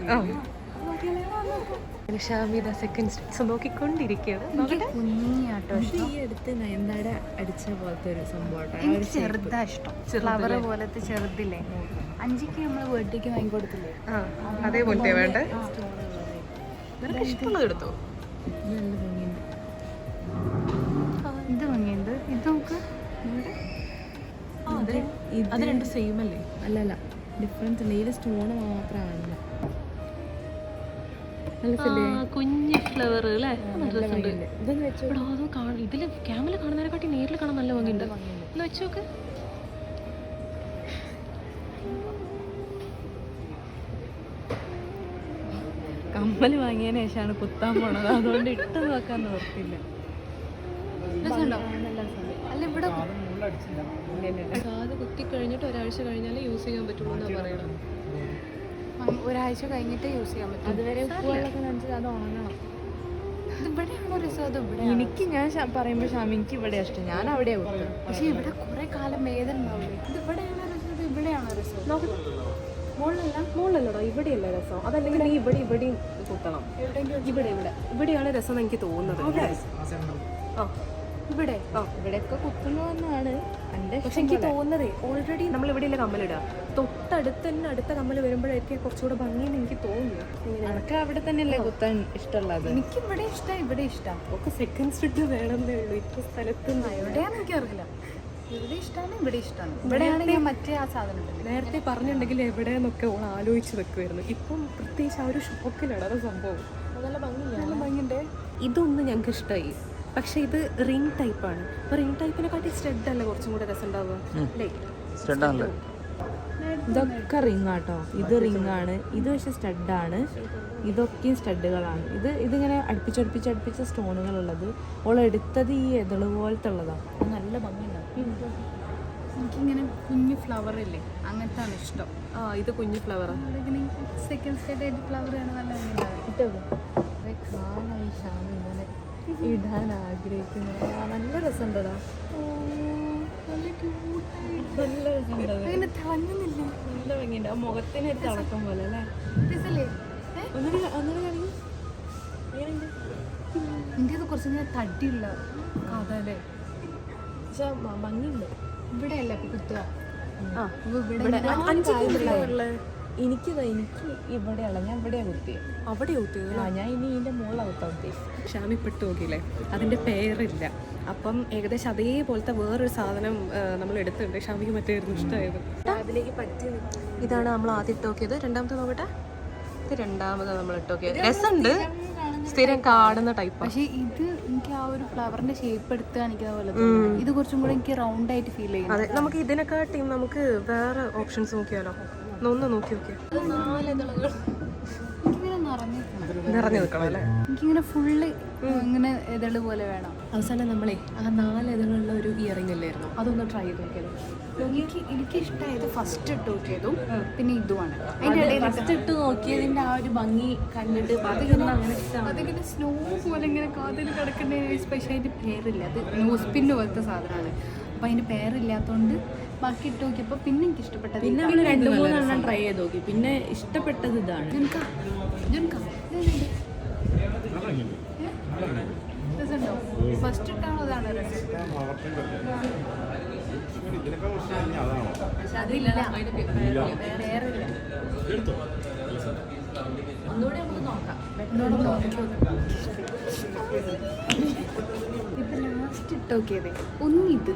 ഷാമിത സെക്കൻഡ് സ്റ്റഡ്സ് നോക്കിക്കൊണ്ടിരിക്കുകയാണ്. കുഞ്ഞാട്ടോ ഇത് ഈ അടുത്ത് നയൻതാര അടിച്ച പോലത്തെ ഒരു സംഭവം. എനിക്ക് ചെറുതാ ഇഷ്ടം. ഫ്ലവർ പോലത്തെ ചെറുതില്ലേ, 5ക്ക് നമ്മള് ബർത്ത്ഡേക്ക് വാങ്ങിക്കൊടുത്തില്ലേ, അതേപോലത്തെ വേണ്ട. നിനക്ക് ഇഷ്ടമുള്ളത് എടുത്തോ. നല്ല ഭംഗിയുണ്ട്. ഇത് ഭംഗിയുണ്ട്. ഇത് നോക്ക്, അത് രണ്ട് സെയിം അല്ലേ? അല്ലല്ല, ഡിഫറൻസ് ഉണ്ട്. ഇതിൽ സ്റ്റോണ് മാത്രമാണല്ല. കുഞ്ഞ് ഫ്ലവർ അല്ലേ? ഇതൊന്ന് വെച്ചോ. ഇതില് ക്യാമറ കാണുന്നതിനെക്കാട്ടി നേരിൽ കാണാൻ നല്ല ഭംഗിയുണ്ട്. ഒന്ന് വെച്ച് നോക്ക്. കമ്മല് വാങ്ങിയതിന് ശേഷമാണ് കുത്താൻ പോണത്, അതുകൊണ്ട് ഇട്ട് നോക്കാൻ ഓർത്തില്ല. അല്ല ഇവിടെ കാത് കുത്തി കഴിഞ്ഞിട്ട് ഒരാഴ്ച കഴിഞ്ഞാലേ യൂസ് ചെയ്യാൻ പറ്റുള്ളൂ എന്നാ പറയണം. ഒരാഴ്ച കഴിഞ്ഞിട്ട് യൂസ് ചെയ്യാൻ പറ്റും. അതുവരെ ഉപ്പുവെള്ളമൊക്കെ നനച്ചത് അത് ഉണങ്ങണം. ഇവിടെയാണോ രസം? അത് ഇവിടെ. എനിക്ക് ഞാൻ പറയുമ്പോൾ ഷാമിക്ക് ഇവിടെ ഇഷ്ടം, ഞാൻ അവിടെയാ കുത്തുക. പക്ഷെ ഇവിടെ കുറെ കാലം വേദന ഉണ്ടാവില്ലേ? ഇത് ഇവിടെയാണോ രസം? ഇത് ഇവിടെയാണോ രസം? മുകളിലല്ലടാ, ഇവിടെയല്ല രസം. അതല്ലെങ്കിൽ നീ ഇവിടെയും കുത്തണം. ഇവിടെയാണ് രസം എനിക്ക് തോന്നുന്നത്. ഇവിടെ ഇവിടെയൊക്കെ കുത്തുന്നതെന്നാണ് എൻ്റെ. പക്ഷെ എനിക്ക് തോന്നുന്നതേ ഓൾറെഡി നമ്മൾ ഇവിടെയല്ലേ കമ്മലിടുക, തൊട്ടടുത്ത് തന്നെ അടുത്ത കമ്മൽ വരുമ്പോഴായിരിക്കും കുറച്ചുകൂടെ ഭംഗിയെന്ന് എനിക്ക് തോന്നുന്നു. എനിക്ക് അവിടെ തന്നെയല്ലേ കുത്താൻ ഇഷ്ടമുള്ളത്. എനിക്ക് ഇവിടെ ഇഷ്ടം, ഇവിടെ ഇഷ്ടം. ഒക്കെ സെക്കൻഡ് സ്ട്രിറ്റ് വേണമെന്നേ ഉള്ളൂ. ഇപ്പൊ സ്ഥലത്ത് എവിടെയാണെന്ന് എനിക്കറിയില്ല. ഇവിടെ ഇഷ്ടമാണ്, ഇവിടെ ഇഷ്ടമാണ്. ഇവിടെയാണെങ്കിൽ മറ്റേ ആ സാധനം ഉണ്ടല്ലോ. നേരത്തെ പറഞ്ഞിട്ടുണ്ടെങ്കിൽ എവിടെയെന്നൊക്കെ ഓൾ ആലോചിച്ച് വെക്കുമായിരുന്നു. ഇപ്പം പ്രത്യേകിച്ച് ആ ഒരു ഷോക്കിലാണ് അത് സംഭവം. നല്ല ഭംഗിയില്ല. നല്ല ഭംഗിയുണ്ട്. ഇതൊന്നും ഞങ്ങൾക്ക് ഇഷ്ടമായി. പക്ഷെ ഇത് റിംഗ് ടൈപ്പാണ്. അപ്പോൾ റിംഗ് ടൈപ്പിനെക്കാട്ടി സ്റ്റഡ് അല്ലേ കുറച്ചും കൂടെ രസം ഉണ്ടാവുക അല്ലേ? ഇതൊക്കെ റിംഗ് ആട്ടോ. ഇത് റിംഗ് ആണ്, ഇത് പക്ഷെ സ്റ്റഡാണ്. ഇതൊക്കെയും സ്റ്റഡുകളാണ്. ഇതിങ്ങനെ അടുപ്പിച്ചടുപ്പിച്ച സ്റ്റോണുകളുള്ളത്. ഓൾ എടുത്തത് ഈ എതള് പോലത്തെ ഉള്ളതാണ്. നല്ല ഭംഗിയുണ്ടാവും. എനിക്കിങ്ങനെ കുഞ്ഞു ഫ്ലവർ ഇല്ലേ, അങ്ങനത്തെ ആണ് ഇഷ്ടം. ഇത് കുഞ്ഞു ഫ്ലവറാണ്. ഇങ്ങനെ സെക്കൻഡ് സ്റ്റേറ്റ് ആയിട്ട് ഫ്ലവർ ആണ് നല്ല ഭംഗിയുണ്ടാവും. കാലായി ഷാമി ഇങ്ങനെ ഇടാൻ ആഗ്രഹിക്കുന്നത്. നല്ല രസമുണ്ടടാ, നല്ല രസമുണ്ട്. അങ്ങനെ തിളങ്ങുന്നില്ല. നല്ല ഭംഗിയുണ്ട്. ആ മുഖത്തിന് ഒരു തിളക്കം പോലെ അല്ലേ? രസല്ലേ? ഒന്നുകൂടി കാണിക്കും. ഇന്ത്യത് കുറച്ചിങ്ങനെ തടിയുള്ള കഥ അല്ലേ? പക്ഷെ ഭംഗിയുണ്ട്. ഇവിടെ അല്ലേ കുത്തുക? എനിക്ക് ഇവിടെയുള്ള ഞാൻ ഇവിടെയാണ് കുത്തിയത്. അവിടെ കുത്തിയത് ഞാൻ ഇനി ഇതിൻ്റെ മുകളിലാണ് കുത്താൻ കുത്തിയത്. ഷാമി പെട്ട് നോക്കിയില്ലേ, അതിൻ്റെ പേരില്ല. അപ്പം ഏകദേശം അതേപോലത്തെ വേറൊരു സാധനം നമ്മൾ എടുത്തിട്ടുണ്ട്. ഷാമിക്ക് മറ്റേയായിരുന്നു ഇഷ്ടമായത്. അതിലേക്ക് പറ്റി ഇതാണ് നമ്മൾ ആദ്യം ഇട്ട് നോക്കിയത്. രണ്ടാമത്തെ നോക്കട്ടെ, ഇത് രണ്ടാമത് നമ്മൾ ഇട്ട് നോക്കിയത്. രസമുണ്ട്, സ്ഥിരം കാണുന്ന ടൈപ്പ്. പക്ഷെ ഇത് എനിക്ക് ആ ഒരു ഫ്ലവറിന്റെ ഷേപ്പ് എടുത്ത് കാണിക്കുന്ന പോലെ ഇത് കുറച്ചും കൂടെ എനിക്ക് റൗണ്ട് ആയിട്ട് ഫീൽ ചെയ്യും. അതെ, നമുക്ക് ഇതിനെക്കാട്ടിയും നമുക്ക് വേറെ ഓപ്ഷൻസ് നോക്കിയാലോ? ഒന്ന് നോക്കി നോക്കിയാൽ എനിക്കിങ്ങനെ നിറഞ്ഞു നിൽക്കണം അല്ലേ? എനിക്കിങ്ങനെ ഫുള്ള് ഇങ്ങനെ ഇതള് പോലെ വേണം. അവസാനം നമ്മളെ ആ 4 ഇതിലുള്ള ഒരു ഇയറിംഗ് അല്ലായിരുന്നു, അതൊന്ന് ട്രൈ ചെയ്ത് നോക്കിയാലോ? എനിക്ക് ഇഷ്ടമായത് ഫസ്റ്റ് ഇട്ട് നോക്കിയതും പിന്നെ ഇതുമാണ്. അതിന്റെ ഇടയിൽ ഫസ്റ്റ് ഇട്ട് നോക്കിയതിൻ്റെ ആ ഒരു ഭംഗി കണ്ടിട്ട് അതിങ്ങനെ സ്നോ പോലെ ഇങ്ങനെ കാതിൽ കിടക്കുന്ന സ്പെഷ്യലായിട്ട് പേരില്ല. അത് നോസ്പിൻ പോലത്തെ സാധനമാണ്. അപ്പം അതിന് പേരില്ലാത്തതുകൊണ്ട് ബാക്കി ഇട്ട് നോക്കിയപ്പോ പിന്നെ എനിക്ക് ഇഷ്ടപ്പെട്ടത് പിന്നെ അവള് 2-3 ട്രൈ ചെയ്ത് നോക്കി, പിന്നെ ഇഷ്ടപ്പെട്ടത് ഇതാണ്. ഫസ്റ്റ് ഇട്ടാണോ അതാണ് രസം? ഇതിനൊക്കെ പ്രശ്നം അതാണോ? വേറെ ഇല്ല. ഒന്നുകൂടി നമുക്ക് നോക്കാം. ഇപ്പൊ ലാസ്റ്റ് ഇട്ട് നോക്കിയതേ ഒന്നിത്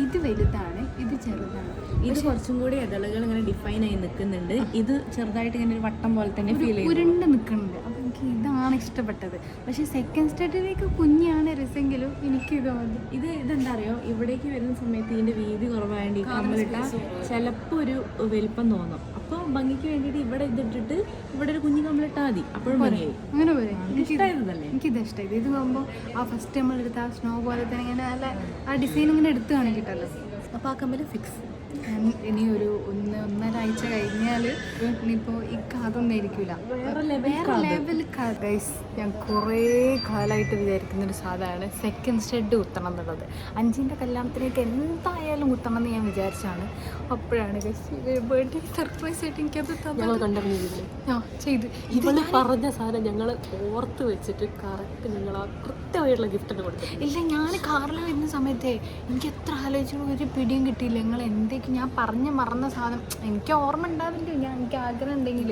ഇത് വലുതാണ്, ഇത് ചെറുതാണ്. ഇത് കുറച്ചും കൂടി ഇതളുകൾ ഇങ്ങനെ ഡിഫൈൻ ആയി നിൽക്കുന്നുണ്ട്. ഇത് ചെറുതായിട്ട് ഇങ്ങനെ ഒരു വട്ടം പോലെ തന്നെ ഫീൽ ചെയ്യും. ഉരുണ്ട് നിൽക്കുന്നുണ്ട്. അപ്പൊ എനിക്ക് ഇതാണ് ഇഷ്ടപ്പെട്ടത്. പക്ഷെ സെക്കൻഡ് സ്റ്റഡിലേക്ക് കുഞ്ഞാണ് രസമെങ്കിലും എനിക്ക് ഇത് മതി. ഇതെന്താ അറിയോ, ഇവിടേക്ക് വരുന്ന സമയത്ത് ഇതിന്റെ വീതി കുറവായതുകൊണ്ട് ഈ കമ്മലിട്ട ചിലപ്പോൾ ഒരു വലിപ്പം തോന്നും. അപ്പോൾ ഭംഗിക്ക് വേണ്ടിയിട്ട് ഇവിടെ ഇതിട്ടിട്ട് ഇവിടെ ഒരു കുഞ്ഞു കമ്മലിട്ടാൽ മതി, അപ്പോഴും ഭംഗിയായി. അങ്ങനെ പോലെ ഇഷ്ടമായിരുന്നല്ലേ? എനിക്കിത് ഇഷ്ടമായത്. ഇത് പോകുമ്പോൾ ആ ഫസ്റ്റ് നമ്മളെടുത്ത ആ സ്നോ പോലെ തന്നെ ഇങ്ങനെ നല്ല ആ ഡിസൈൻ ഇങ്ങനെ എടുത്ത് കാണിക്കിട്ടല്ലോ. അപ്പോൾ ആ കമ്മൽ ഫിക്സ്. ഞാൻ ഇനി ഒരു 1-1.5 ആഴ്ച കഴിഞ്ഞാൽ ഇനിയിപ്പോൾ ഈ കാതൊന്നും ആയിരിക്കില്ല, വേറെ ലെവൽ ഗൈസ്. ഞാൻ കുറേ കാലമായിട്ട് വിചാരിക്കുന്നൊരു സാധനമാണ് സെക്കൻഡ് സ്റ്റഡ് കുത്തണം എന്നുള്ളത്. 5ൻ്റെ കല്യാണത്തിലേക്ക് എന്തായാലും കുത്തണം എന്ന് ഞാൻ വിചാരിച്ചാണ്. അപ്പോഴാണ് ഗൈസ് ബർത്ത്ഡേ സർപ്രൈസ് ആയിട്ട് എനിക്കത് ചെയ്തു. ഇവള് പറഞ്ഞ സാധനം ഞങ്ങൾ ഓർത്ത് വെച്ചിട്ട് കറക്റ്റ് ഞങ്ങൾ ആ കൃത്യമായിട്ടുള്ള ഗിഫ്റ്റിന് കൊടുത്തു. ഇല്ല, ഞാൻ കാറിൽ വരുന്ന സമയത്തേ എനിക്ക് എത്ര ആലോചിച്ചും ഒരു പിടിയും കിട്ടിയില്ല. നിങ്ങൾ എന്തൊക്കെ ഞാൻ പറഞ്ഞ് മറന്ന സാധനം എനിക്ക് ഓർമ്മ ഉണ്ടാവില്ല, എനിക്ക് ആഗ്രഹം ഉണ്ടെങ്കിൽ.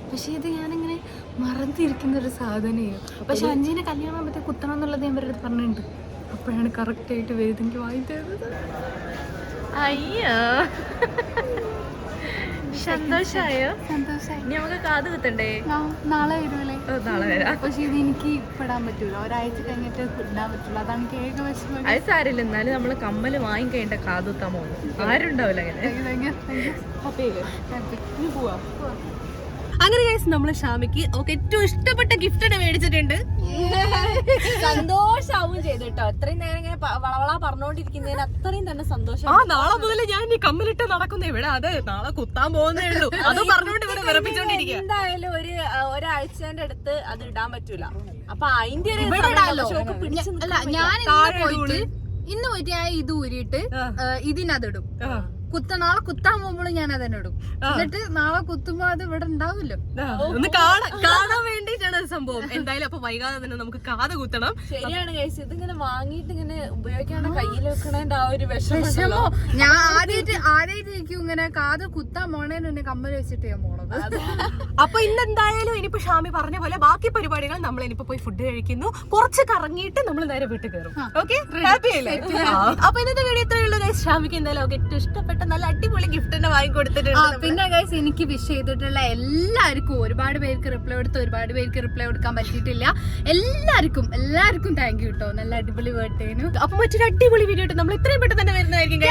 പക്ഷേ ഇത് ഞാനിങ്ങനെ മറന്നിരിക്കുന്ന ഒരു സാധനമാണ്. പക്ഷെ 5ൻ്റെ കല്യാണം ആകുമ്പോഴത്തേക്ക് കുത്തണം എന്നുള്ളത് ഞാൻ അവരുടെ പറഞ്ഞിട്ടുണ്ട്. അപ്പോഴാണ് കറക്റ്റായിട്ട് വരുന്നത് എനിക്ക് വാങ്ങി തരുന്നത്. അയ്യോ, സന്തോഷായോ? സന്തോഷമായി. ഇനി നമുക്ക് കാത് കുത്തണ്ടേ? നാളെ വരുമല്ലേ? നാളെ വരാം. പക്ഷെ ഇത് എനിക്ക് ഇടാൻ പറ്റൂല, ഒരാഴ്ച കഴിഞ്ഞിട്ട് ഇടാൻ പറ്റുള്ളൂ. അതാണ് എനിക്ക് ഏക വിഷമം. അത് സാരില്ല, എന്നാലും നമ്മള് കമ്മല് വാങ്ങിക്കഴിഞ്ഞ കാത് കുത്താൻ പോകുന്നു. ആരും ഉണ്ടാവില്ല അങ്ങനെ. പോവാ. അങ്ങനെ ഗൈസ് നമ്മള് ഷാമിക്ക് ഏറ്റവും ഇഷ്ടപ്പെട്ട ഗിഫ്റ്റ് മേടിച്ചിട്ടുണ്ട്. സന്തോഷാവും ചെയ്തു കേട്ടോ. അത്രയും നേരം ഇങ്ങനെ വളവള പറഞ്ഞോണ്ടിരിക്കുന്നതിന് അത്രയും തന്നെ സന്തോഷം. നാളെ മുതൽ ഞാൻ ഈ കമ്മിലിട്ട് നടക്കുന്ന ഇവിടെ അത് നാളെ കുത്താൻ പോകുന്നേ ഉള്ളൂ. അത് പറഞ്ഞോണ്ട് ഇവിടെ വിറപ്പിച്ചോണ്ടിരിക്കുക. എന്തായാലും ഒരാഴ്ചന്റെ അടുത്ത് അത് ഇടാൻ പറ്റൂല. അപ്പൊ അതിന്റെ ഒരു ഇന്ന് പോയിട്ട് ഞാൻ ഇത് ഊരിയിട്ട് ഇതിനതിടും. നാളെ കുത്താൻ പോകുമ്പോൾ ഞാൻ അതന്നെ ഇടും. എന്നിട്ട് നാളെ കുത്തുമ്പോ അത് ഇവിടെ ഉണ്ടാവില്ലോ. ഒന്ന് കാണാൻ വേണ്ടിട്ടാണ് സംഭവം. എന്തായാലും അപ്പൊ വൈകാതെ തന്നെ നമുക്ക് കാത് കുത്തണം. ശരിയാണ് ഗൈസ്, ഇതിങ്ങനെ വാങ്ങിയിട്ട് ഇങ്ങനെ ഉപയോഗിക്കാണ്ട് കയ്യിൽ വെക്കണേന്റെ ആ ഒരു വിഷമോ. ഞാൻ ആദ്യമായിട്ട് ഇങ്ങനെ കാത് കുത്താൻ പോണേന്ന് തന്നെ കമ്മൽ വെച്ചിട്ട് ഞാൻ പോണത്. അപ്പൊ ഇന്നെന്തായാലും ഇനിയിപ്പോ ഷാമി പറഞ്ഞ പോലെ ബാക്കി പരിപാടികൾ നമ്മൾ ഇനിയിപ്പോ പോയി ഫുഡ് കഴിക്കുന്നു, കുറച്ച് കറങ്ങിയിട്ട് നമ്മൾ നേരെ വീട്ടിൽ കയറും. ഓക്കെ, ഹാപ്പി അല്ലേ? അപ്പൊ ഇന്നത്തെ വീഡിയോ ഇത്രയുള്ളൂ ഗൈസ്. ഷാമിക്ക് എന്തായാലും ഏറ്റവും ഇഷ്ടപ്പെട്ട നല്ല അടിപൊളി ഗിഫ്റ്റ് തന്നെ വാങ്ങിക്കൊടുത്തിട്ടുണ്ട്. പിന്നെ ഗൈസ് എനിക്ക് വിഷ് ചെയ്തിട്ടുള്ള എല്ലാവർക്കും ഒരുപാട് പേർക്ക് റിപ്ലൈ കൊടുത്ത് ഒരുപാട് പേർക്ക് റിപ്ലൈ കൊടുക്കാൻ പറ്റിയിട്ടില്ല. എല്ലാവർക്കും താങ്ക് യു കേട്ടോ. നല്ല അടിപൊളി ബർത്ത്ഡേനു. അപ്പൊ മറ്റൊരു അടിപൊളി വീഡിയോ നമ്മൾ ഇത്രയും പെട്ടെന്ന് തന്നെ വരുന്നതായിരിക്കും.